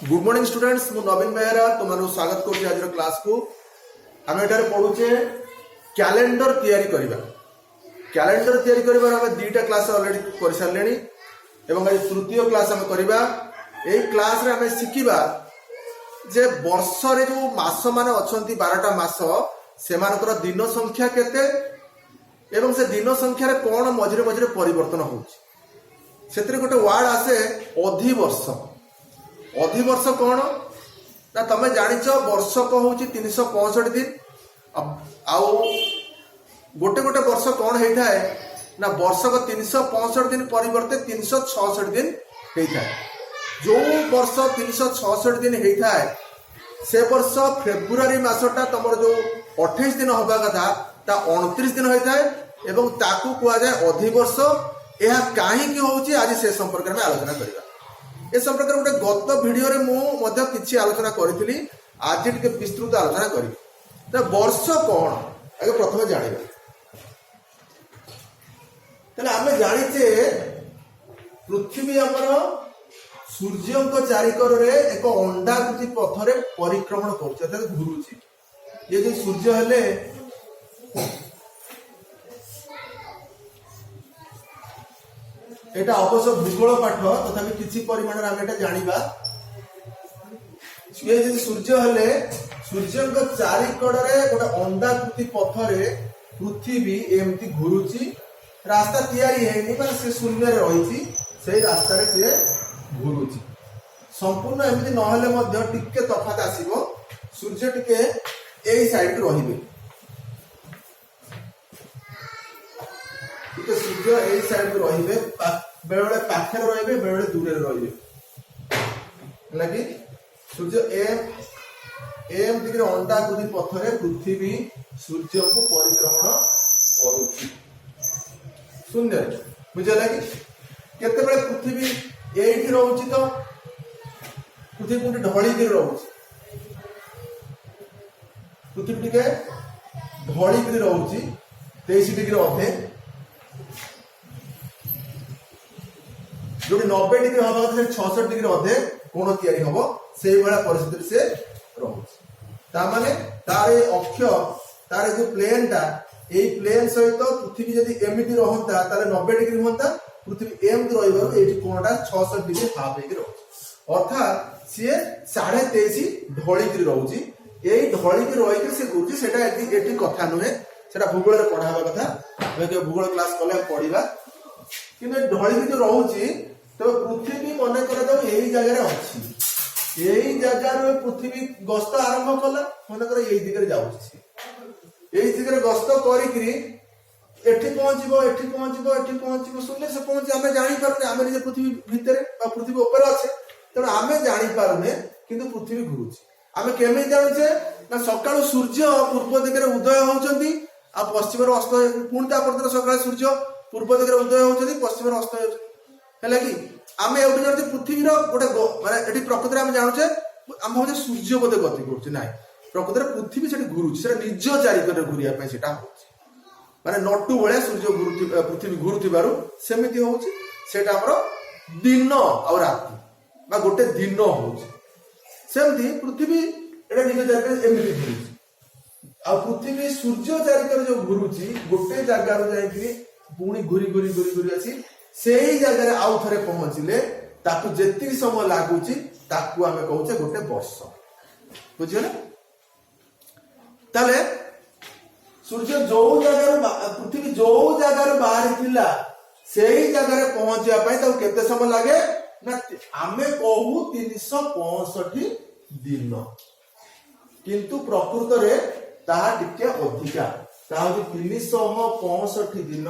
Good morning students मु नवीन बेहरा तुम स्वागत करुच्चे आज क्लास को आम एठारे पढ़ुचे कैलेंडर तैयारी करिबा कैलेंडर तैयारी करिबार आम दुईटा क्लास ऑलरेडी कर सारे एवं आज तृतीय क्लास आम करबा एई क्लास रे आम शिखिबा जे वर्ष रे जो मास माने अछंती 12टा मास सेमानकर दिन संख्या केते एवं से दिन संख्या रे कोन मझिरे मझिरे परिवर्तन होउची सेतरे गोटे वर्ड आसे अधिवर्ष अधिवर्ष कौन ना तमे जानिच वर्ष को हूँ 365 दिन आउ गोटे गोटे वर्ष कौन होता है ना वर्ष को 365 दिन परिवर्ते 366 दिन होता है। जो वर्ष 366 दिन होता है से वर्ष फेब्रुआरी मासटा तुम जो 28 दिन हवा कथा ता 29 दिन होता है एवं ताकू कुआ जाए अधिवर्ष। यह कहीं होची आज से संपर्क में आलोचना करबा। ए संपर्क गोटे गत वीडियो रे मु किछि आलोचना करी आज टिके विस्तृत आलोचना करी तो वर्ष कौन आगे प्रथम जानिबा। तले आमे जानिचे पृथ्वी हमर सूर्यंक चारिकर रे एक अंडाकृति पथरे परिक्रमण करछ अर्थात घुरुची। ये जो सूर्य हेले एटा अवश्य भूगोल पाठ तथापि किछि परिमाण रे आमे एटा जानिबा। ये जे सूर्य हेले सूर्यंक चारिकड़ रे गोटे अंडाकृति पथरे पृथ्वी एमती घुरुची रास्ता तैयारी हेनी माने से शून्य रे रहिची से रास्ता रे से घुरुची। संपूर्ण एमती न हेले मध्य टिके तफात आसीबो सूर्य टिके एई साइड रहिबे तो सूर्य एई साइड रहिबे बेले पाखे रहिबे बेले दूरे रहिबे लगी सूर्य एम दिगरे अंडाकृति पथरे पृथ्वी सूर्य को परिक्रमण करूची शून्य बुझे लगी केते बेले पृथ्वी एठी रहउची तो पृथ्वी कोठी ढळी के रहउची पृथ्वी के ढळी के रहउची 23 डिग्री अधे जो 90 डिग्री हवा से 66 डिग्री अधे कोण तैयारी हबो से बड़ा परिस्थिति से रहउची ता माने तारे अक्ष तारे जो प्लेन ता एई प्लेन सहित पृथ्वी यदि एमिति रहंता ताले 90 डिग्री होंता पृथ्वी एमिति रहिबार एठी कोणटा 66 डिग्री हाफ हेके रहउची अर्थात से 23.5 ढळी के रहउची एई ढळी के रहि के से गुरुची सेटा एठी कथा नुहे सेटा भूगोल रे पढावा कथा हम भूगोल क्लास कले पढिबा किने ढळी के जो रहउची तो पृथ्वी मन कर यही जगह अच्छी यही जगह पृथ्वी गस्त आरंभ कला मन कर यही दिगरे जाउछि यही दिगरे गस्त करी एठी पहुंचबो सुनले से पहुंच आमे जानि पारुने आमे जे पृथ्वी भितरे बा पृथ्वी ऊपर अछि त आमे जानि पारुने किंतु पृथ्वी घुरुछि आमे केमे जानुछे ना सकाळ सूर्य पूर्व दिगरे उदय होउछंती आ पश्चिम रे अस्त पुणी ता परतर सकाळ सूर्य पूर्व दिगरे उदय होउछंती पश्चिम रे अस्त होउछंती है कि आम एवं जानते पृथ्वी गोटे माने प्रकृति आम जानूचे आम भावे सूर्य बोधे गति कर ना प्रकृति पृथ्वी से घुरुची से निज चारिकर घूरिया माने नटू भाया सूर्य पृथ्वी घुरुथिबारु सेमिति होउची सेटा हमर दिन आ राति बा गोटे दिन होउची सेमति पृथ्वी एटा निज चारिकर एमिति घुरुची आ पृथ्वी सूर्य चारिकर जो घुरुची गोटे जगह रो जाई कि पुणी घुरी घुरी घुरी घुरी आसी से ही जगह आउ थे पहुंचले ताकू जेतिक समय लागुची ताकू आमे कहूचे गोटे वर्ष बुझियो ना ताले सूर्य जो जगह पृथ्वी जो जगह बाहर थिला से ही जगह पहुंचिया पई ताकू केते समय लागे ना आमे कहू 365 दिन किंतु प्रकृत रे ताहा टिके अधिका ताहा 365 दिन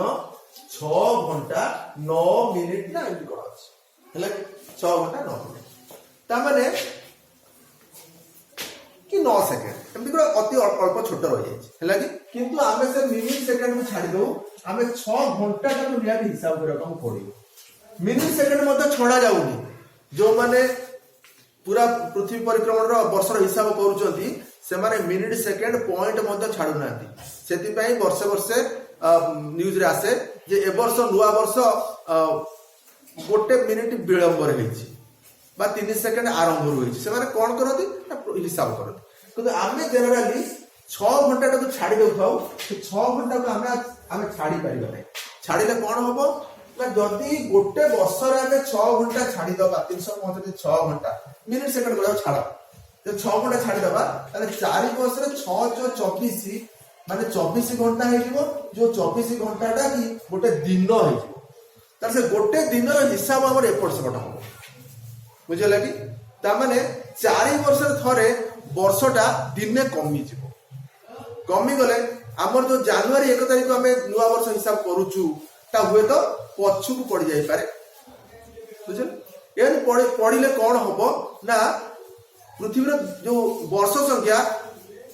6 घंटा 9 मिनिट ना एमती करा अछि हला 6 घंटा 9 मिनिट ता माने कि 9 सेकंड एमती को अति अल्प छोट रह जाय हला कि किंतु आमे से मिनिट सेकंड में छाडी दो आमे 6 घंटा का निया हिसाब करे काम पड़ियो मिनिट सेकंड मते छोड़ा जाउनी जो माने पूरा पृथ्वी परिक्रमण रो वर्ष रो हिसाब करूचंती से माने मिनिट सेकंड पॉइंट मते छाडू नांती सेति पई वर्ष वर्ष न्यूज रे आसे जे ए वर्ष नुआ वर्ष गोटे मिनिट विलंब रे বা 3 সেকেন্ড আরম্ভ রয়েছে ସେମାନେ କଣ କରନ୍ତି ନା ହିସାବ କରନ୍ତି କିନ୍ତୁ ଆମେ ଜେନେରାଲି 6 ଘଣ୍ଟାଟାକୁ ଛାଡ଼ି ଦେଉଥାଉ ସେ 6 ଘଣ୍ଟାକୁ ଆମେ ଛାଡ଼ି ପାରିବା ନାହିଁ ଛାଡ଼ିଲେ କଣ ହବ ନା ଯଦି ଗୋଟେ ବର୍ଷରେ ଆମେ 6 ଘଣ୍ଟା ଛାଡ଼ିଦବା 365 6 ଘଣ୍ଟା ମିନିଟ ସେକେଣ୍ଡ ଗଲାକୁ ଛାଡ଼ ଯଦି 6 ଘଣ୍ଟା ଛାଡ଼ିଦବା ତାହେଲେ 4 ବର୍ଷରେ 6 24 ମାନେ 24 ଘଣ୍ଟା ହେଇଯିବ ଯୋଉ 24 ଘଣ୍ଟାଟା କି ଗୋଟେ ଦିନ ହେଇଯିବ ତାହେଲେ ସେ ଗୋଟେ ଦିନର ହିସାବ ଆମର ଏପଟ ସେପଟ ହବ ବୁଝିଲା କି ତାମାନେ 4 ବର୍ଷରେ ଥରେ ବର୍ଷଟା ଦିନେ କମିଯିବ କମିଗଲେ ଆମର ଯୋଉ ଜାନୁଆରୀ 1 ତାରିଖ ଆମେ ନୂଆ ବର୍ଷ ହିସାବ କରୁଛୁ ତା ହୁଏତ ପଛକୁ ପଡି ଯାଇପାରେ ବୁଝିଲ ଏମିତି ପଡିଲେ କଣ ହବ ନା ପୃଥିବୀର ଯୋଉ ବର୍ଷ ସଂଖ୍ୟା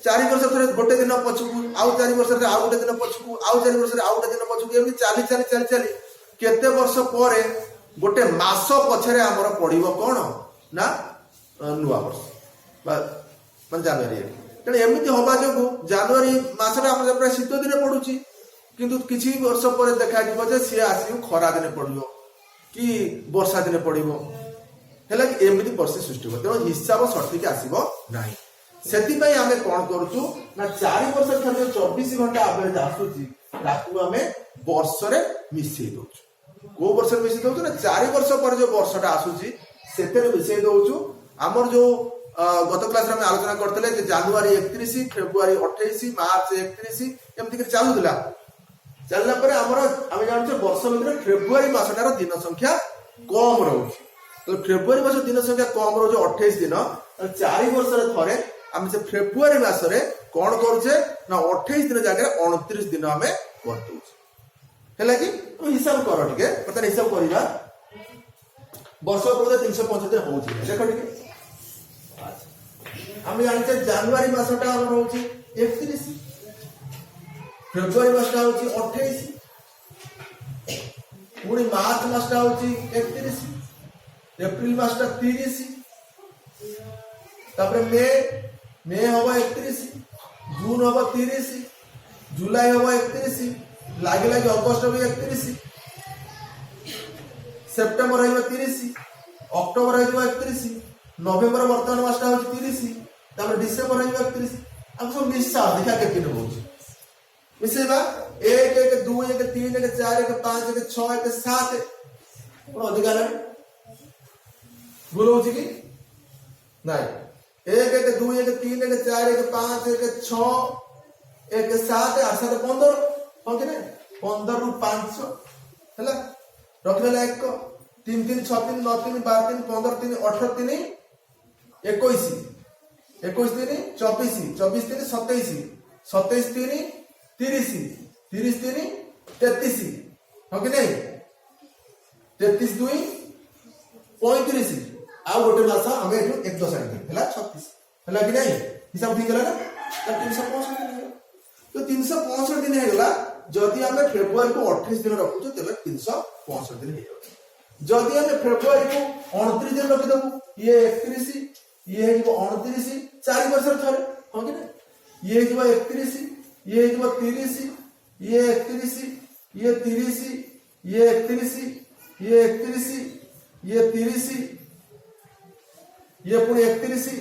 4 ବର୍ଷ ଥରେ ଗୋଟେ ଦିନ ପଛକୁ ଆଉ 4 ବର୍ଷରେ ଆଉ ଗୋଟେ ଦିନ ପଛକୁ ଆଉ 4 ବର୍ଷରେ ଆଉ ଗୋଟେ ଦିନ ପଛକୁ ଏମିତି ଚାଲି କେତେ ବର୍ଷ ପରେ ଗୋଟେ ମାସ ପଛରେ ଆମର ପଡିବ କଣ ନା ନୂଆ ବର୍ଷ ମାନେ ଜାନୁଆରୀ ତେଣୁ ଏମିତି ହବା ଯୋଗୁ ଜାନୁଆରୀ ମାସଟା ଆମର ପ୍ରାୟ ଶୀତ ଦିନେ ପଡୁଛି କିନ୍ତୁ କିଛି ବର୍ଷ ପରେ ଦେଖାଯିବ ଯେ ସିଏ ଆସିବ ଖରା ଦିନେ ପଡିବ କି ବର୍ଷା ଦିନେ ପଡିବ ହେଲା କି ଏମିତି ପରିସ୍ଥିତି ସୃଷ୍ଟି ହେବ ତେଣୁ ହିସାବ ସଠିକ ଆସିବ ନାହିଁ ସେଥିପାଇଁ ଆମେ କଣ କରୁଛୁ ନା 4 ବର୍ଷ ଥରେ 24 ଘଣ୍ଟା ଆଭରେଜ ଆସୁଛି ତାକୁ ଆମେ ବର୍ଷରେ ମିଶେଇ ଦଉଛୁ କୋଉ ବର୍ଷରେ ମିଶେଇ ଦଉଛୁ ନା 4 ବର୍ଷ ପରେ ଯୋଉ ବର୍ଷଟା ଆସୁଛି ସେଥିରେ ମିଶେଇ ଦଉଛୁ ଆମର ଯୋଉ ଗତ କ୍ଲାସରେ ଆମେ ଆଲୋଚନା କରିଥିଲେ ଯେ ଜାନୁଆରୀ 31 ଫେବୃଆରୀ 28 ମାର୍ଚ୍ଚ 31 ଏମିତି କରି ଚାଲୁଥିଲା ଚାଲିଲା ପରେ ଆମର ଆମେ ଜାଣୁଛେ ବର୍ଷ ଭିତରେ ଫେବୃଆରୀ ମାସଟାର ଦିନ ସଂଖ୍ୟା କମ ରହୁଛି ତ ଫେବୃଆରୀ ମାସ ଦିନ ସଂଖ୍ୟା କମ ରହୁଛି 28 ଦିନ 4 ବର୍ଷରେ ଥରେ ଆମେ ସେ ଫେବୃଆରୀ ମାସରେ କଣ କରୁଛେ ନା 28 ଦିନ ଜାଗାରେ 29 ଦିନ ଆମେ କରିଦଉଛେ ହେଲା କି ହିସାବ କର ଟିକେ ବର୍ତ୍ତମାନ ହିସାବ କରିବା ବର୍ଷ ପୂର୍ବେ 375 ହଉଛି ଦେଖ ଟିକେ ଆମେ ଜାଣିଛେ ଜାନୁଆରୀ ମାସଟା ଆମର ହଉଛି 31 ଫେବୃଆରୀ ମାସଟା ହଉଛି 28 ପୁଣି ମାର୍ଚ୍ଚ ମାସଟା ହଉଛି 31 ଏପ୍ରିଲ ମାସଟା 30 ତାପରେ ମେ ହବ 31 ଜୁନ ହବ 30 ଜୁଲାଇ ହବ 31 ଲାଗି ଅଗଷ୍ଟ ବି 31 ସେପ୍ଟେମ୍ବର ହେଇଯିବ 30 ଅକ୍ଟୋବର ହେଇଯିବ 31 ନଭେମ୍ବର ବର୍ତ୍ତମାନ ମାସଟା ହଉଛି 30 ତାପରେ ଡିସେମ୍ବର ହେଇଯିବ 31 ଆମେ ସବୁ ମିଶା ଦେଖିବା କେତେ ହଉଛି ମିଶେଇବା 1 1 2 1 3 1 4 1 5 1 6 1 7 ଅଧିକା ହେଲାଣି ଭୁଲ ହଉଛି କି ନାଇଁ 1 1 2 1 3 1 4 1 5 1 6 1 7 8 7 15 ହଁ କି ନାଇଁ 15 ରୁ 5 ହେଲା ରଖିଦେଲା 1 3 3 6 3 9 3 12 3 15 3 18 3 21 21 3 24 24 3 27 27 3 30 30 3 33 ହଁ କି ନାଇଁ 33 2 35 ଆଉ ଗୋଟେ ମାସ ଆମେ ଏଠୁ 1 ଦଶ ଆଣିକି ହେଲା 36 ହେଲା କି ନାଇଁ ହିସାବ ଠିକ ହେଲା ନା 365 ଦିନ ତ 365 ଦିନ ହେଇଗଲା ଯଦି ଆମେ ଫେବୃଆରୀ କୁ 28 ଦିନ ରଖୁଛୁ ତେବେ 365 ଦିନ ହେଇଯାଉଛି ଯଦି ଆମେ ଫେବୃଆରୀ କୁ 29 ଦିନ ରଖିଦବୁ ଇଏ 31 ଇଏ ହେଇଯିବ 29 4 ବର୍ଷରେ ଥରେ ହଁ କି ନା ଇଏ ହେଇଯିବ 31 ଇଏ ହେଇଯିବ 30 ଇଏ 31 ଇଏ 30 ଇଏ 31 ଇଏ 31 ଇଏ 30 ଇଏ ପୁଣି 31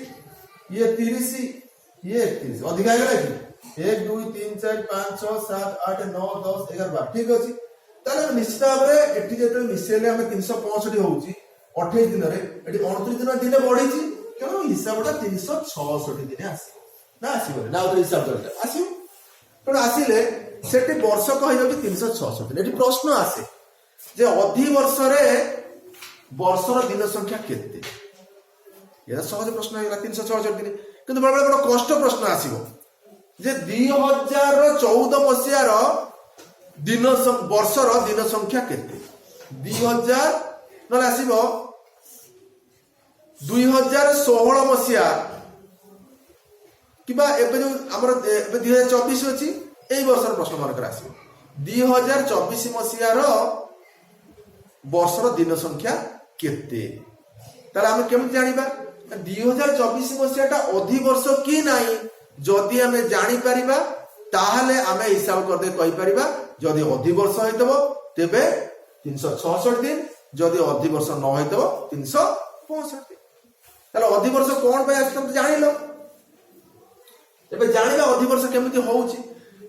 ଇଏ 30 ଇଏ 31 ଅଧିକା ହେଇଗଲା କି 1 2 3 4 5 6 7 8 9 10 11 12 ଠିକ ଅଛି ତାହେଲେ ନିଶ୍ଚିତ ଭାବରେ ଏଠି ଯେତେବେଳେ ମିଶେଇଲେ ଆମେ 365 ହଉଛି 28 ଦିନରେ ଏଠି 29 ଦିନ ଦିନେ ବଢିଛି ତେଣୁ ହିସାବଟା 366 ଦିନେ ଆସିବ ନା ଆସିବନି ନା ଆଉ ହିସାବ କରିଟା ଆସିବ ତେଣୁ ଆସିଲେ ସେଠି ବର୍ଷକ ହେଇଯାଉଛି 366 ଦିନ ଏଠି ପ୍ରଶ୍ନ ଆସେ ଯେ ଅଧି ବର୍ଷରେ ବର୍ଷର ଦିନ ସଂଖ୍ୟା କେତେ ଏଟା ସହଜ ପ୍ରଶ୍ନ ହେଇଗଲା 366 ଦିନ କିନ୍ତୁ ବେଳେ ବେଳେ ଗୋଟେ କଷ୍ଟ ପ୍ରଶ୍ନ ଆସିବ ଯେ 2014 ମସିହାର ଦିନ ବର୍ଷର ଦିନ ସଂଖ୍ୟା କେତେ 2000 ନହେଲେ ଆସିବ 2016 ମସିହା কিবা ଏବେ ଯୋଉ ଆମର ଏବେ 2024 ଅଛି এই ବର୍ଷର ପ୍ରଶ୍ନ ମାନଙ୍କର ଆସିବ 2024 ମସିହାର ବର୍ଷର ଦିନ ସଂଖ୍ୟା କେତେ ତାହେଲେ ଆମେ କେମିତି ଜାଣିବା 2024 ମସିହାଟା ଅଧି ବର୍ଷ କି ନାହିଁ ଯଦି ଆମେ ଜାଣି ପାରିବା ତାହେଲେ ଆମେ ହିସାବ କରିଦେଇ କହି ପାରିବା ଯଦି ଅଧି ବର୍ଷ ହେଇଥିବ ତେବେ 366 ଦିନ ଯଦି ଅଧି ବର୍ଷ ନ ହେଇଥିବ 365 65 ତାହେଲେ ଅଧିବର୍ଷ କଣ ପାଇଁ ଆସି ତମେ ଜାଣିଲ ଏବେ ଜାଣିବା ଅଧିବର୍ଷ କେମିତି ହଉଛି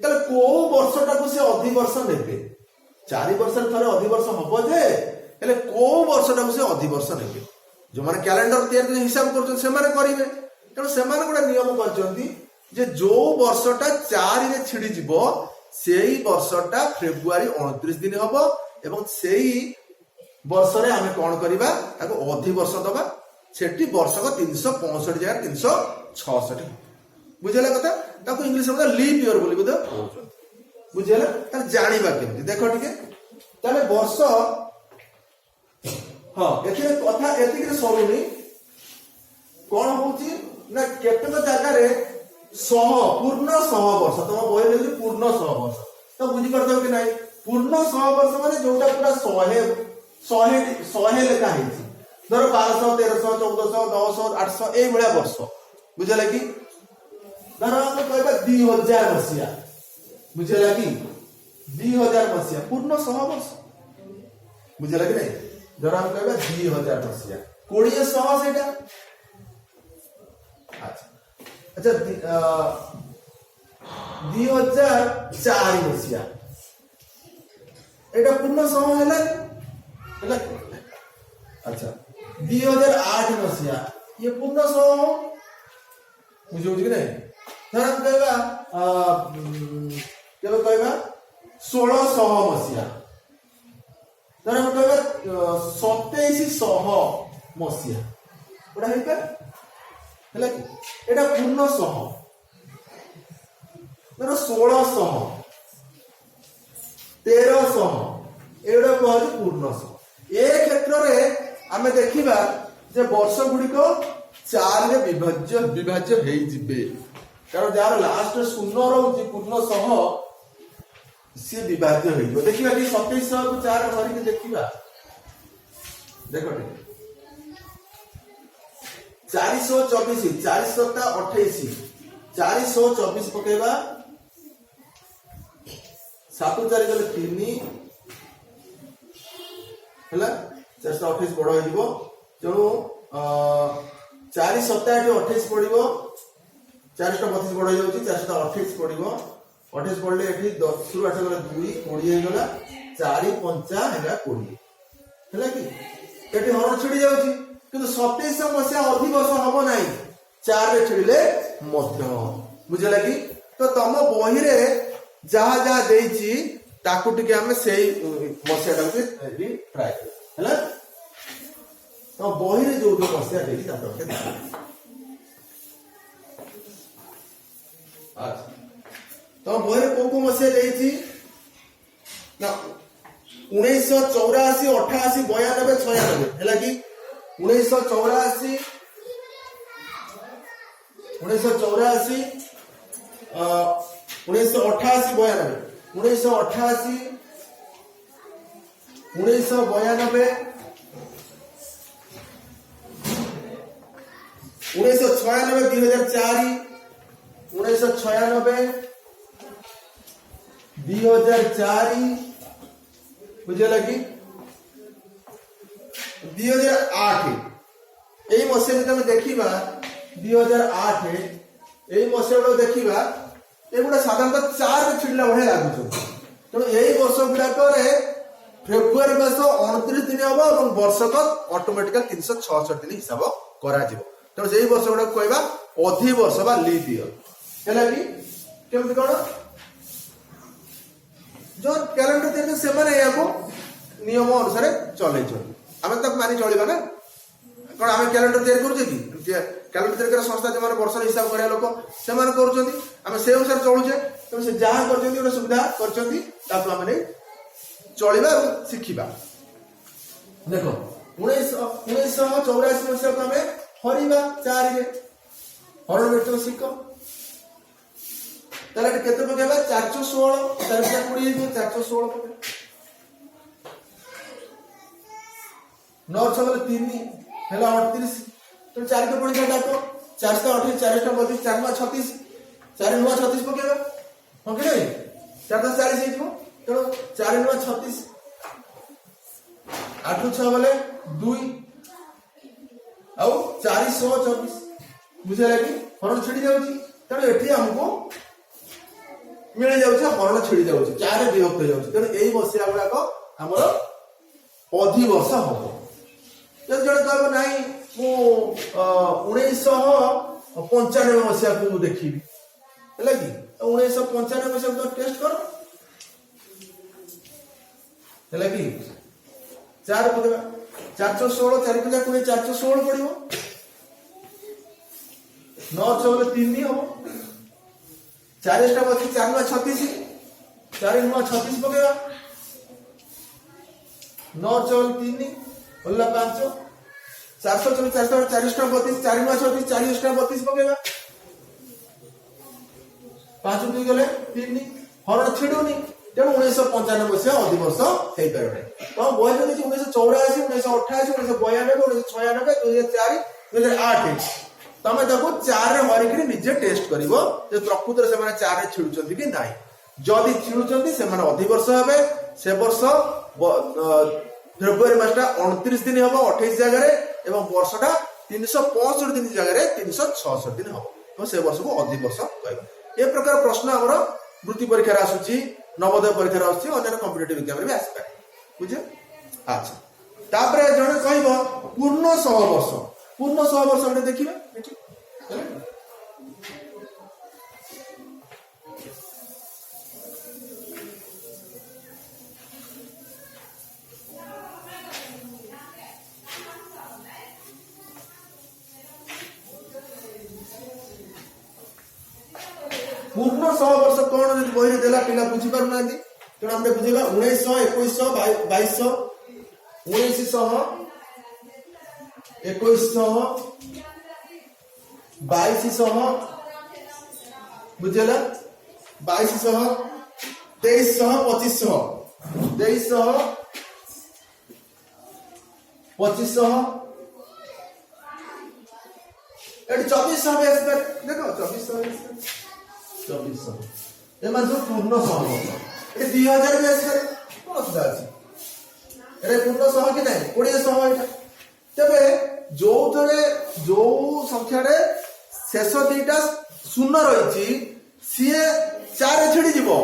ତାହେଲେ କୋଉ ବର୍ଷଟାକୁ ସେ ଅଧିବର୍ଷ ନେବେ 4 ବର୍ଷରେ ଥରେ ଅଧିବର୍ଷ ହବ ଯେ ହେଲେ କୋଉ ବର୍ଷଟାକୁ ସେ ଅଧିବର୍ଷ ନେବେ ଯୋଉମାନେ କ୍ୟାଲେଣ୍ଡର ତିଆରି ହିସାବ କରୁଛନ୍ତି ସେମାନେ କରିବେ ତେଣୁ ସେମାନେ ଗୋଟେ ନିୟମ କରିଛନ୍ତି ଯେ ଯୋଉ ବର୍ଷଟା 4 ରେ ଛିଡି ଯିବ ସେଇ ବର୍ଷଟା ଫେବୃଆରୀ 29 ଦିନ ହବ ଏବଂ ସେଇ ବର୍ଷରେ ଆମେ କଣ କରିବା ତାକୁ ଅଧିବର୍ଷ ଦବା ସେଠି ବର୍ଷକ 365 ଜାଗାରେ 366 ବୁଝିଲା କଥା ତାକୁ ଇଂଲିଶରେ ଲିପ୍ ଇୟର ବୋଲି ବୋଧେ କହୁଛନ୍ତି ବୁଝିଲା ତାହେଲେ ଜାଣିବା କେମିତି ଦେଖ ଟିକେ ତାହେଲେ ବର୍ଷ ହଁ ଏଥିରେ କଥା ଏତିକିରେ ସରୁନି କଣ ହଉଛି ନା କେତେକ ଜାଗାରେ ପୂର୍ଣ୍ଣ 100 ବର୍ଷ ତମ ବହିରେ ହେଉଛି ପୂର୍ଣ୍ଣ 100 ବର୍ଷ ତ ବୁଝିପାରୁଛ କି ନାହିଁ ପୂର୍ଣ୍ଣ 100 ବର୍ଷ ମାନେ ଯୋଉଟା ପୁରା 100 ଲେଖା ହେଇଛି ଧର 1200 1300 1400 1000 800 ଏଇଭଳିଆ ବର୍ଷ ବୁଝିଲା କି ଧର ଆମେ କହିବା 2000 ମସିହା ବୁଝିଲା କି 2000 ମସିହା ପୂର୍ଣ୍ଣ 100 ବର୍ଷ ବୁଝିଲା କି ନାହିଁ ଧର ଆମେ କହିବା 2000 ମସିହା 2000 ସେଇଟା अच्छा 2004 मसीहा एटा पूर्ण 100 हैला अच्छा 2008 मसीहा ये पूर्ण 100 हो बुझो कि नहीं धर हम कहबा केबे कहबा 1600 मसीहा धर हम कहबा 2700 मसीहा ओडा हेका ହେଲା କି ଏଟା ପୂର୍ଣ୍ଣ 100 ଧର 1600 1300 ଏଗୁଡା କୁହାଯାଉଛି ପୂର୍ଣ୍ଣ 100 ଏ କ୍ଷେତ୍ରରେ ଆମେ ଦେଖିବା ଯେ ବର୍ଷ ଗୁଡିକ 4 ରେ ବିଭାଜ୍ୟ ହେଇଯିବେ କାରଣ ଯାହାର ଲାଷ୍ଟ ଶୂନ ରହୁଛି ପୂର୍ଣ୍ଣ 100 ସିଏ ବିଭାଜ୍ୟ ହେଇଯିବ ଦେଖିବା କି 2700 କୁ 4 ଧରିକି ଦେଖିବା ଦେଖ ଟିକେ 424 428 424 पकेबा 7 4 गले 3 हैला 428 बड़ हो जिवो तेणु 4 7 8 28 पड़िबो 432 बड़ हो जाउची 428 पड़िबो 28 पड़ले एठी 10 रु 8 गले 2 20 हे गला 4 5 हैला 20 हैला कि एठी हरण छिड़ी जाउची কিন্তু 2700 মସିହା ଅଧିବର୍ଷ ହବ ନାହିଁ 4 ରେ ଛିଡ଼ିଲେ ମଧ୍ୟ ବୁଝିଲା କି ତ ତମ ବହିରେ ଯାହା ଯାହା ଦେଇଛି ତାକୁ ଟିକେ ଆମେ ସେଇ ମସିହାଟାକୁ ବି ଟ୍ରାଏ କରିବା ହେଲା ତମ ବହିରେ ଯୋଉ ଯୋଉ ମସିହା ଦେଇଛି ତାକୁ ଟିକେ ଆଚ୍ଛା ତମ ବହିରେ କୋଉ କୋଉ ମସିହା ଦେଇଛି ନା 1984 88 92 96 ହେଲା କି 1984 1988 1988 1996 1992 2004 बुझे कि 2008 এই মসিয়া যদি আমি দেখিবা 2008 এই মসিয়া দেখিবা এগুলা সাধারণত 4 রে ছিড়লা ভয় লাগুছে তেଣୁ এই ବର୍ଷ ଗୁଡାକରେ ଫେବୃଆରୀ ମାସ 29 ଦିନ ହବ ଏବଂ ବର୍ଷକ ଅଟୋମେଟିକାଲ 366 ଦିନ ହିସାବ କରାଯିବ ତେଣୁ ସେଇ ବର୍ଷ ଗୁଡାକ କହିବା ଅଧିବର୍ଷ ବା ଲିପ୍ ଇୟର ହେଲା କି କେମିତି କଣ जो କ୍ୟାଲେଣ୍ଡର ତିଆରି ସେମାନେ ଏହାକୁ ନିୟମ ଅନୁସାରେ ଚଲେଇଛନ୍ତି ଆମେ ତାକୁ ମାନି ଚଳିବା ନା କଣ ଆମେ କ୍ୟାଲେଣ୍ଡର ତିଆରି କରୁଛେ କି କ୍ୟାଲେଣ୍ଡର ତିଆରି କରିବା ସଂସ୍ଥା ଯୋଉମାନେ ବର୍ଷର ହିସାବ କରିବା ଲୋକ ସେମାନେ କରୁଛନ୍ତି ଆମେ ସେ ଅନୁସାରେ ଚଳୁଛେ ତେଣୁ ସେ ଯାହା କରିଛନ୍ତି ଗୋଟେ ସୁବିଧା କରିଛନ୍ତି ତାକୁ ଆମେ ନେଇ ଚଳିବା ଏବଂ ଶିଖିବା ଦେଖ 1984 ମସିହାକୁ ଆମେ ହରିବା 4 ରେ ହରଣ ବ୍ୟକ୍ତିକ ଶିଖ তাহলে এটা কেতে পকেবা 416 4 20 416 পকে 9 ছলে 3 হেলা 38 তো 4 কে পড়ি যাটা 428 432 4 36 4 9 36 পকেবা ওকে নাই 4 40 ହେଇଥିବ ତେଣୁ 4 9 36 8 6 বলে 2 40/24 बुझे कि हरण छिड़ी जाउची तेणु एठी हमको मिल जाउची हरण छिड़ी जाउची 4 विभक्त हो जाउची तेणु एई मसिया गुड़ाक हमर अधिवर्ष हम जब जड़े कहब ना मु 1995 मसिया को देखी है कि 1995 मसिया को टेस्ट कर है कि 4 पकेगा 416 4 पूजा को 416 पड़ो 9 6 3 हम 4 बची 4 9 36 4 9 36 पकेगा 9 4 3 बोला 5 400 400 40 32 4 9 36 40 32 पकेगा 5 2 गले 3 हरण छिड़ुनी तेणु 1995 मसीहा अधिवर्ष हो पारे तो बही जब 1984 1988 1992 1996 2004 2008 तमें ताको 4 रे हरिकरी निजे टेस्ट करिवो जे प्रकृत रे से 4 रे छिड़ुचंती कि नाही जदि छिड़ुचंती से माने अधिवर्ष हेबे से वर्ष फेब्रुआरी मासटा 29 दिन हबो 28 जगह रे एवं वर्षटा 365 दिन जगह रे 366 दिन हबो तो से वर्ष को अधिवर्ष कहबा ए प्रकार प्रश्न हमर वृत्ति परीक्षा रे आसुची नवोदय परीक्षा रे आसुची अन्य कॉम्पिटिटिव एग्जाम रे भी आसी पारे बुझे अच्छा तापरे जने कहबो पूर्ण 100 वर्ष हम देखिबे एठी पूर्ण 100 वर्ष कौन जब बही देला पिला बुझी पार ना तेणु हमने बुझेगा 1900 2100 2200 1900 2100 2200 बुझेला 2200 2300 2500 2300 2500 एट 2400 भी आसता देखो 2400 एमान सब पूर्ण 100 वर्ष ए 2000 भी आसता कोन असुविधा अछि एरे पूर्ण 100 कि नाही 2000 एटा तबे जो थरे जो संख्या रे शेष दुईटा शून्य रही सीए 4 रे छिड़ी जीवो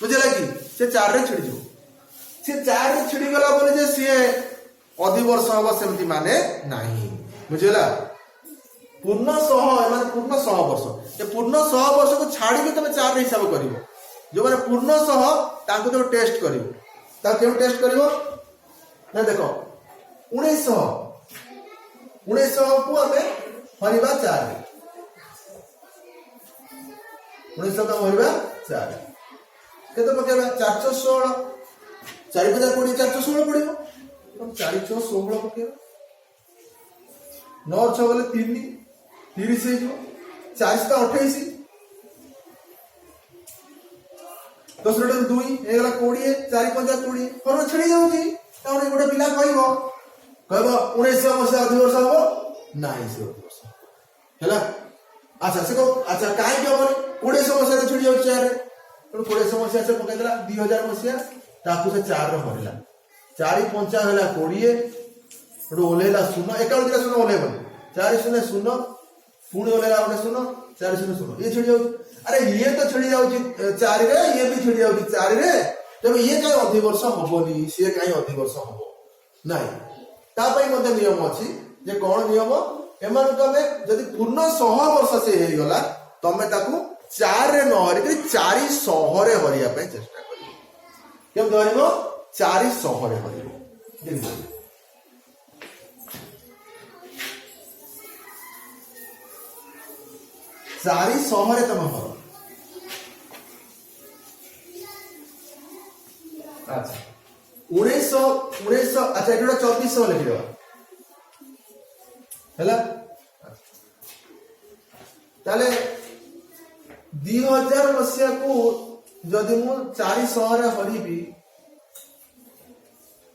बुझला कि से 4 रे छिड़ी जीवो से 4 रे छिड़ी गला बोले जे सीए अधिवर्ष हबो सेमति माने नाही बुझला पूर्ण 100 माने पूर्ण 100 वर्ष ये पूर्ण 100 वर्ष को छाड़ी के तमे 4 रे हिसाब करिवो जो माने पूर्ण 100 ताको तो टेस्ट करिवो ता केउ टेस्ट करिवो ना देखो 1900 को हमें हरिबा 4 1900 का हरिबा 4 केते पकेबा 416 4020 416 पड़िबो तो 416 पकेबा 9 6 बोले 3 30 है जो 428 10 रे 2 एगला 20 4 5 20 हरण छड़ी जाउची ताउने गोटे पिला कहबो 1900 मसिया अधिवर्ष हबो नाही से अधिवर्ष हैला अच्छा से को अच्छा काई के हबो 1900 मसिया रे छड़ी जाउची यार तो 1900 मसिया से पकै देला 2000 मसिया ताकू से 4 रे हरला 4 5 होला 20 रो ओलेला शून्य 51 दिला शून्य ओलेबो 4 शून्य शून्य पुणी ओलेला गोटे शून्य 4 शून्य शून्य ये छड़ी जाउची अरे ये तो छड़ी जाउची 4 रे ये भी छड़ी जाउची 4 रे तब ये काई अधिवर्ष हबोनी से काई अधिवर्ष हबो नाही तापई मते नियम अछि जे कोन नियम एमान तमे जदि पूर्ण 100 वर्ष से हे गला तमे ताकू 4 रे न हरि 400 रे हरिया पे चेष्टा करियो केम धरिबो 400 रे हरियो देखिबो 400 रे तमे हरो अच्छा 1900 अच्छा एटा 2400 लिखि देबा हैला ताले 2000 मसिया को जदि मु 400 रे हरिबी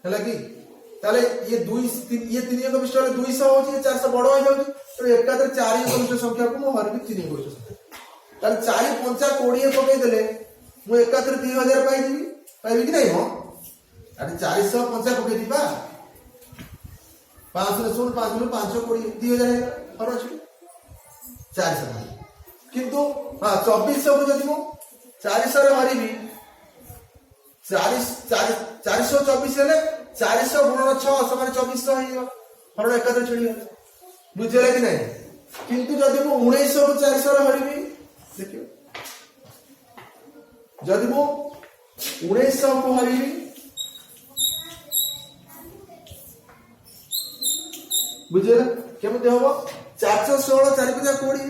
हैला कि ताले ये 2 ये 3 का विषय 200 होची 400 बड़ हो जाउची तो एकादर 4 को संख्या को मु हरिबी 3 को संख्या ताले 4 5 20 पकै देले मु एकादर 2000 पाइबी कि नहीं हो अरे 400 5 पकै दिबा 5 रे 5 रे 5 20 2000 हरण छुड़ी 400 किंतु हाँ 2400 को जब मु 400 हरबी 424 हेले 400 गुणन 6 समान 2400 हरण एकादर छुड़ी बुझेगा कि नहीं किंतु जदि मु 1900 को 400 हरबी देखियो जदि मु 1900 को हरबी बुझेगा केमती हम 416 450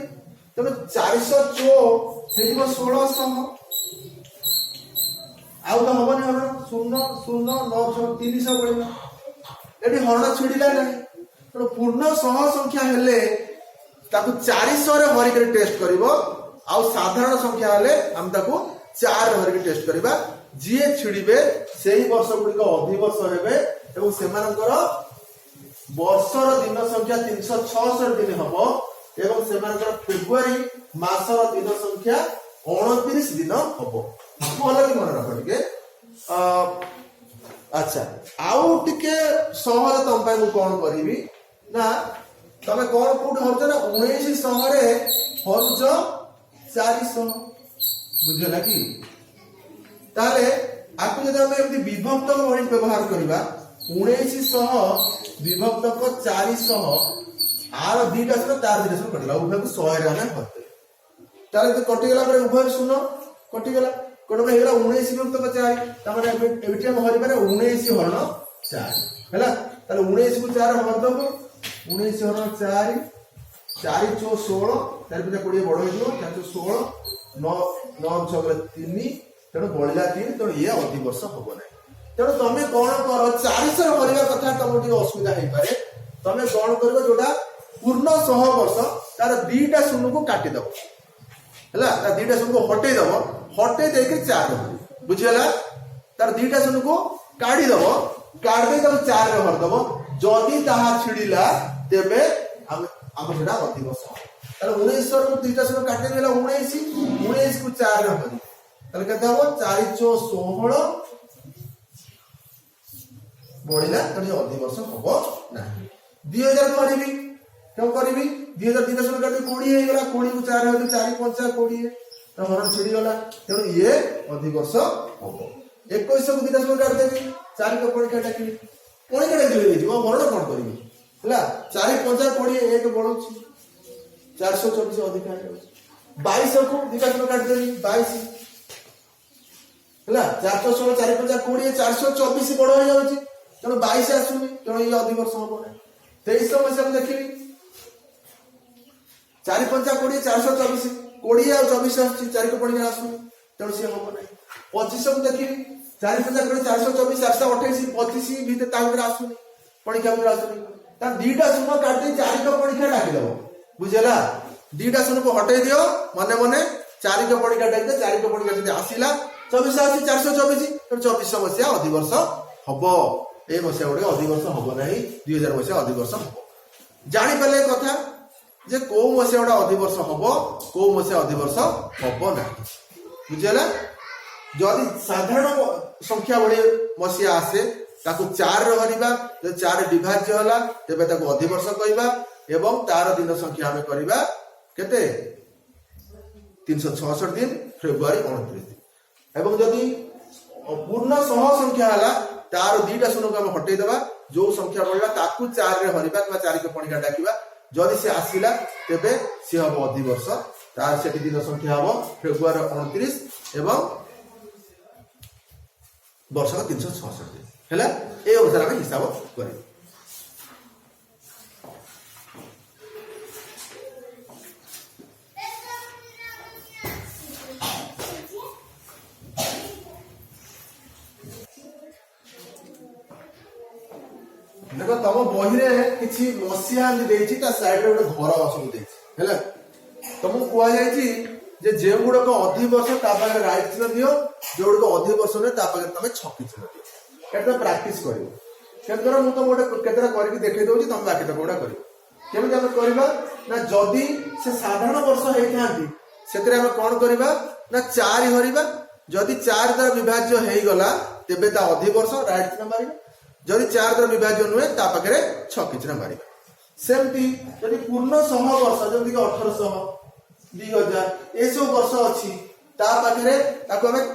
तेणु 400 चो 1600 आउ तो हबनी हरण 0 0 9 300 पड़ेगा ये हरण छिड़ा ना तेणु पूर्ण सह संख्या हेले 400 रे हरिक टेस्ट करिवो आउ साधारण संख्या हेले हम ताकू 4 रे हरिक टेस्ट करिबा जे छिड़िबे सेही वर्ष गुडिक अधिवर्ष हेबे एवं सेमानकर वर्षर दिन संख्या 366 दिन हम एवं सेमानकर फेब्रुआरी मासर दिन संख्या 29 दिन हम भल कि मन रख टे अच्छा आउ टिके सहज तुम कौन करी ना तमें कौन कौट हरुच ना 1900 रे हरुच 400 बुझला कि ताले आपको जब हम एमती विभक्त गणित व्यवहार करबा 1900 विभक्त को 400 आर दीटा सुन तार दीटा सुन कटला उभय को 100 रे हमें करते ताले तो कटि गेला पर उभय सुनो कटि गेला कोन में हेला 19 विभक्त को 4 तमरे एबिटी हम हरि पारे 19 हरण 4 हैला ताले 19 को 4 हर दबो 19 हरण 4 4 चो 16 तार पिता 20 बड़ होइलो 416 9 9 6 3 तेणु बढ़ला 3 तेणु ये अधिवर्ष हबो नै तेणु तमे कौन कर 400 हरिया कथा तुम असुविधा हो पारे तमे कौन कर जोटा पूर्ण 100 वर्ष तार दीटा शून्य को काटी दब है तार दीटा शून्य को हटे दब हटे देके 4 बुझीगला तार दीटा शून्य को काढ़ी दब काढ़ दे 4 रे भर दब जदि ताहा छिड़िला तेबे हम सेटा अधिवर्ष तार 1900 को दीटा शून्य काटी देला 19 को 4 रे भरी ताले केते हबो 4 चो 16 बढ़िला तेणु अधिवर्ष हम ना 2000 को हरबी क्यों करी 2000 दिन शुरू कर 20 हो गला 20 को 4 हो 4 5 20 तो हरण छिड़ी गला तेणु ये अधिवर्ष हम 21 को दिन शुरू कर देबी 4 को परीक्षा डाकी परीक्षा डाकी जीव हरण कोन करबी हला 4 5 20 एक बळुची 424 अधिक है 22 को दिन शुरू कर देबी 22 हला 416 4 5 20 424 बड़ हो जाउची तेणु 22 आसुनी तेणु ये अधिवर्ष हम ना 23 मसीहा को देखी 4 5 20 424 20 और 24 आसुची 4 को पड़ी आसुनी तेणु से हम ना 25 को देखी 4 5 20 424 428 25 भीतर तांकर आसुनी परीक्षा में आसुनी ता दीटा शून्य काटी 4 को परीक्षा डाकी दबो बुझला दीटा शून्य को हटे दियो मने मने 4 को परीक्षा डाकी दे 4 को परीक्षा जदी आसीला 24 आसी 424 तो 24 मसीहा अधिवर्ष हबो ए मसीहा गुड़े अधिवर्ष हम ना 2000 मसीहा अधिवर्ष हम जानी पाले कथा जे को मसीहा गुड़ा अधिवर्ष हम को मसीहा अधिवर्ष हम ना बुझेला जदि साधारण संख्या बड़ी मसीहा आसे ताकू 4 रे हरिबा जे 4 विभाज्य होला तेबे ताकू अधिवर्ष कहबा एवं तार दिन संख्या हमें करबा केते 366 दिन फेब्रुआरी 29 दिन एवं जदि पूर्ण 100 संख्या होला तार दीटा शून्य को हम हटे देबा जो संख्या बढ़ला ताकू 4 रे हरिबा कि 4 के पणिका डाकिबा जदि से आसीला तेबे से हबो अधिवर्ष तार सेठी दिन संख्या हबो फेब्रुआरी 29 एवं वर्ष 366 दिन हैला ए अनुसार हम हिसाब करी देखो तुम बही किसी मसीहा साइड रे गोटे घर सब है तुमको कहुई जे गुड़क अधिवर्ष राइट चिन्ह दियो जो गुड़क अधिवर्ष नुहे तुम छकी चिन्ह दियो एटा प्राक्टिस कर मुझे तुम गोटे केतरा करके देखई दउची तुम बाकी तक गोटा कर केमि आम करबा ना जदि से साधारण वर्ष होता से कौन करबा ना 4 हरिबा जदि 4 द्वारा विभाज्य हो गला तेबे ता अधिवर्ष राइट चिन्ह मारिबा जदि 4 द्वारा विभाज्य नुहे ता पाखरे छकी चिन्ह मारिबा सेमती यदि पूर्ण 100 वर्ष जमि 1800 2000 ए सब वर्ष अच्छी ता पाखे ताको हमें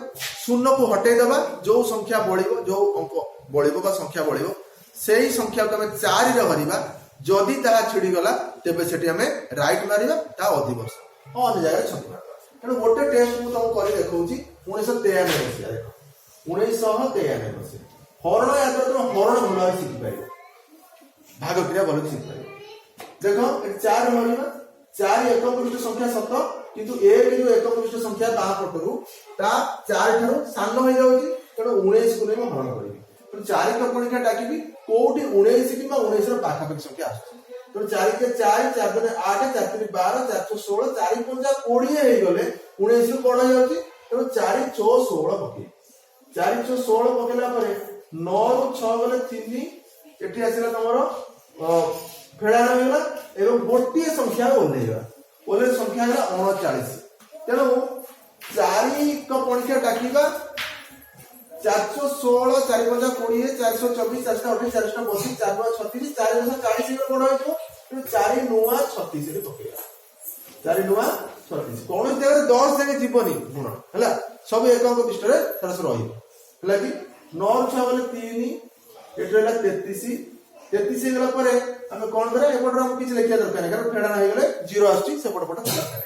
शून्य को हटे देबा जो संख्या बढ़िबो जो अंक बढ़िबो बा संख्या बढ़िबो सेही संख्या को हमें 4 रे भरिबा जदि ता छिड़ी गला तेबे सेठी हमें राइट मारिबा ता अधि वर्ष अन्य जगह छपा तेणु गोटे टेस्ट मु तुमको करी देखौची 1993 मसिया देखो 1993 मसिया हरण या तुम हरण भल शिखि पाइबो भाग क्रिया भल शिखि पाइबो देखो 4 भरिबा 4 एकक पृष्ठ संख्या 7 किंतु एक जो एकक पृष्ठ संख्या ता पटरु ता 4 ठारो सान हो जाउची तेणु 19 को नै हरण करिबी तो 4 को कोणिका डाकिबी कोठी 19 किबा 19 रो पाखापाखि संख्या आछी तो 4 के 4 4 दुने 8 4 3 12 416 4 5 20 हे गले 19 रो बड हो जाउची तो 4 6 16 पके 4 6 16 पकेला परे 9 रो 6 गले 3 एठी आसीला तमरो फेड़ा होगा एवं गोटे संख्या ओल्लेगा ओल्ले संख्या है 39 तेणु 4 को पणिका डाकिबा 416 4 5 20 424 428 432 432 440 रे बड होइतो 4 9 36 रे पकेगा 4 9 36 कोन जगह 10 जगह जीवनी गुण हला सब एकक पृष्ठ रे तरस रहिबो हला कि 9 6 गले 3 एटला 33 33 गला परे हमें कोन करे एपट हम किछ लिखिया दरकार कारण फेडा नाही गले 0 आछि सेपट पट दरकार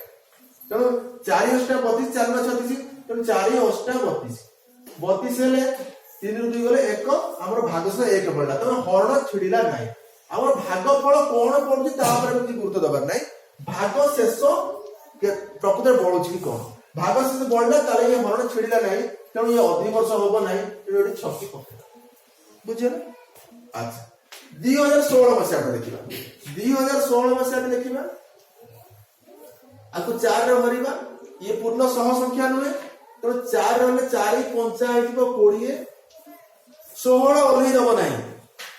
तेणु 4 8 32 4 9 36 तेणु 4 8 32 32 हेले 3 रु 2 गले 1 हमर भागफल 1 पड़ला तो हरण छिडिला नाही हमर भागफल कोन पडुची ता पर किछ गुरुत्व दबार नाही भाग शेष के प्रकृत बळुची कि कोन भाग शेष बळला ताले ये हरण छिडिला नाही तेणु ये अधि वर्ष होबो नाही तेणु एठी छक्की पके बुझियला अच्छा 2016 मसिया देखिबा 2016 मसिया देखिबा आको 4 रे भरिबा ये पूर्ण सह संख्या नुहे तो 4 रे 4 5 आइबो 20 16 ओल्हे दबो नाही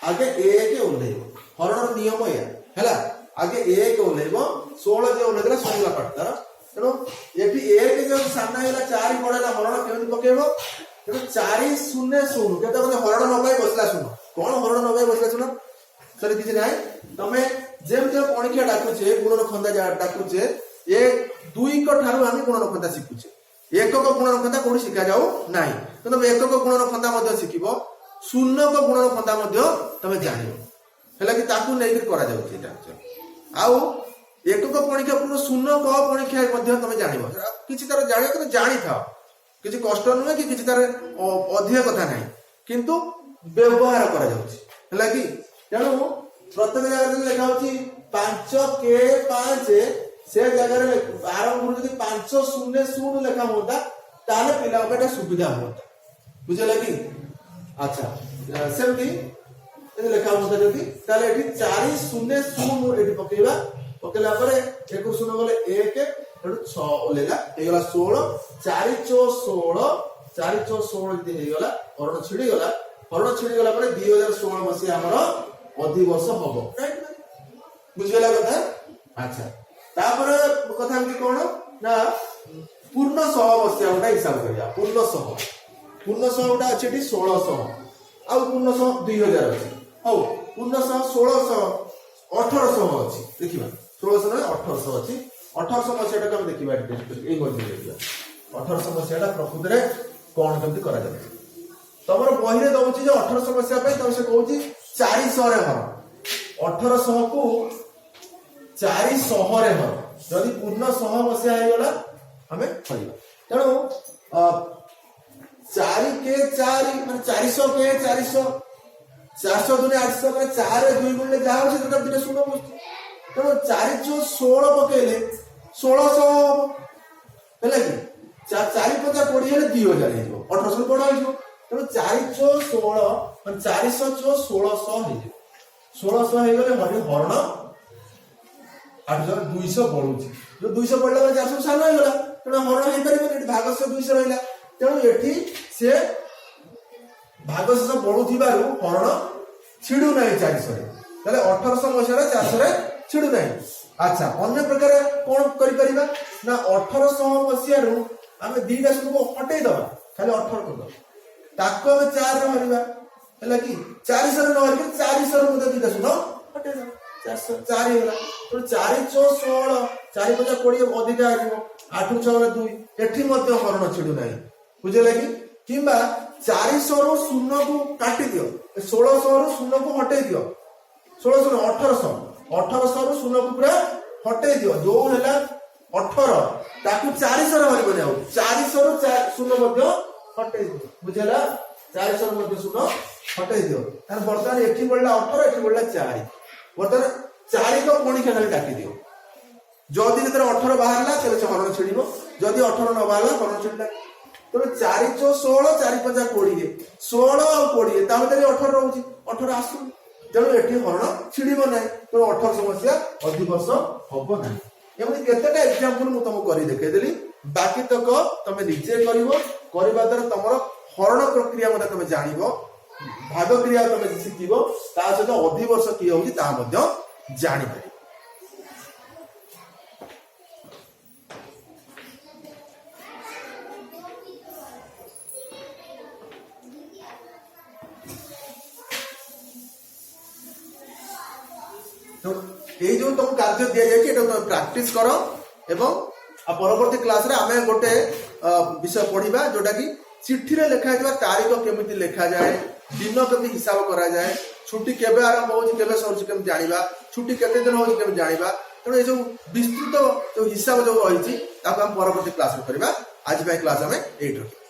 आगे 1 ओल्हेबो हरण नियम या हैला आगे 1 ओल्हेबो 16 जे ओल्हेला सरीला पड़तार तेनो एठी 1 जे सामना हैला 4 पड़ेला हरण केमि पकेबो तेनो 4 0 0 केते म्हणजे हरण न पाई बसला सुनो कोन हरण न पाई बसला सुनो सर किछि नाही तमे जेम जे पणिका डाकुचे गुणन खंदा डाकुचे ए 2 को ठारू हामी गुणन खंदा शिखुचे एकक गुणन खंदा कोडी शिखा जाऊ नाही तो तमे एकक गुणन खंदा मध्ये शिखिबो शून्य को गुणन खंदा मध्ये तमे जानिबो हैला कि ताकू नै करा जाउ एटा आउ एकक पणिका पूर्ण शून्य को पणिका मध्ये तमे जानिबो किछि तार जानियो कि जानि था किछि कष्ट नुहे कि किछि तार अधिक कथा नाही किंतु व्यवहार करा जाउची हैला कि तेणु प्रत्येक जगह लिखा होची 5 के 5 से जगह रे आरंभ जदि 5 0 0 लिखा होता ताले पिला बेटा सुविधा होता बुझला कि अच्छा सेमती ए लिखा होता जदि ताले एठी 4 0 0 एठी पकेबा पकेला परे 1 0 गले 1 एठु 6 ओलेला हेगला 16 4 6 16 4 6 16 जदि हेगला हरण छिडी गला परे 2016 मसी हमर अधि वर्ष हबो राइट बुझला कथा अच्छा तापर कथा हम कोन ना पूर्ण 100 मसिया उटा हिसाब करिया पूर्ण 100 उटा अछि 1600 आ पूर्ण 100 2000 अछि हौ पूर्ण 100 1600 1800 अछि देखिबा 1600 नै 1800 अछि 1800 मसिया टा हम देखिबा एई मध्ये देखिबा 1800 मसिया टा प्रकृत रे कोन केमति करा जाय तमर बही रे दउची जे 1800 मसिया पे तम से कहूची 400 रे हर 1800 को 400 रे हर जदि पूर्ण 100 मसिया हे गला हमें फलिबा तेणु 4 के 4 माने 400 के 400 400 दुने 800 माने 4 रे 2 गुणले जा होची तो दिने सुनो तेणु 4 जो 16 पकेले 1600 हेला कि 4 5 20 हेले 2000 हे जो 1800 बड हे जो तेणु 416 माने 400 जो 1600 हे जो 1600 हे गले हरण 8200 बढुची जो 200 बढला 400 सान हे गला तेणु हरण हे परिबो एठी भागस्य 200 रहिला तेणु एठी से भागस्य बढुथिबारु हरण छिडु नाही 400 रे तले 1800 मसिया 400 रे छिडु नाही अच्छा अन्य प्रकार कोन करि परिबा ना 1800 मसिया रु हमें दीटा सुको हटै दबा खाली 18 कर दबा ताको में 4 रे हरिबा हैला कि 400 रे न हरि 400 रे मते दीटा सुनो हटै दबा 4 ହେଲା ତ 4 × 16 4 × 20 ଅଧିକା ଆସିବ 8 × 6 2 ଏଠି ମଧ୍ୟ ହରଣ ଛିଡୁ ନାହିଁ ବୁଝିଲା କି କିମ୍ବା 400 ରୁ 0 କୁ କାଟି ଦିଅ 1600 ରୁ 0 କୁ ହଟେଇ ଦିଅ 1600 1800 ରୁ 0 କୁ ପୁରା ହଟେଇ ଦିଅ ଯୋଉ ହେଲା 18 ତାକୁ 400 ରେ ହରିବନି ଆଉ 400 ରୁ 0 ମଧ୍ୟ ହଟେଇ ଦିଅ ବୁଝିଲା 400 ରୁ ମଧ୍ୟ 0 ହଟେଇ ଦିଅ ତାର ବର୍ତ୍ତମାନ ଏଠି ବଳିଲା 18 ଏଠି ବଳିଲା 4 ବର୍ତ୍ତମାନ 4 କୁ କୋଣି ଖାଲି କାଟି ଦିଅ ଯଦି ଯେତେବେଳେ 18 ବାହାରିଲା ତେବେ ହରଣ ଛିଡ଼ିବ ଯଦି 18 ନ ବାହାରିଲା ହରଣ ଛିଡ଼ିଲା ତେବେ 4 × 16 4 × 5 20 16 ଆଉ 20 ତା ଭିତରେ 18 ରହୁଛି 18 ଆସୁନି ତେଣୁ ଏଠି ହରଣ ଛିଡ଼ିବ ନାହିଁ ତେଣୁ 18 ସମସ୍ୟା ଅଧିବର୍ଷ ହବ ନାହିଁ ଏମିତି କେତେଟା ଏକ୍ସାମ୍ପଲ ମୁଁ ତମକୁ କରି ଦେଖେଇଦେଲି ବାକି ତକ ତମେ ନିଜେ କରିବ କରିବା ଦ୍ୱାରା ତମର ହରଣ ପ୍ରକ୍ରିୟା ମଧ୍ୟ ତମେ ଜାଣିବ ଭାଗ କ୍ରିୟା ତମେ ଶିଖିବ ତା ସହିତ ଅଧିବର୍ଷ କିଏ ହଉଛି ତାହା ମଧ୍ୟ ଜାଣିପାରିବ तो ये जो तुम कार्य दिया जाए तुम प्राक्टिस करो एवं परवर्ती क्लास रे आमे गोटे विषय पढ़िबा जोटा कि चिट्ठी रे लिखा जाय तारीख केमिति लिखा जाए दिन केमिति हिसाब करा जाए छुट्टी केबे आरंभ होछि केबे सरुछि केमिति जानिबा छुट्टी केते दिन होछि केमिति जानिबा तेणु ये जो विस्तृत जो हिसाब जो रही ताको हम परवर्ती क्लास रे करबा आज भाई क्लास हमें 8 रखिबा।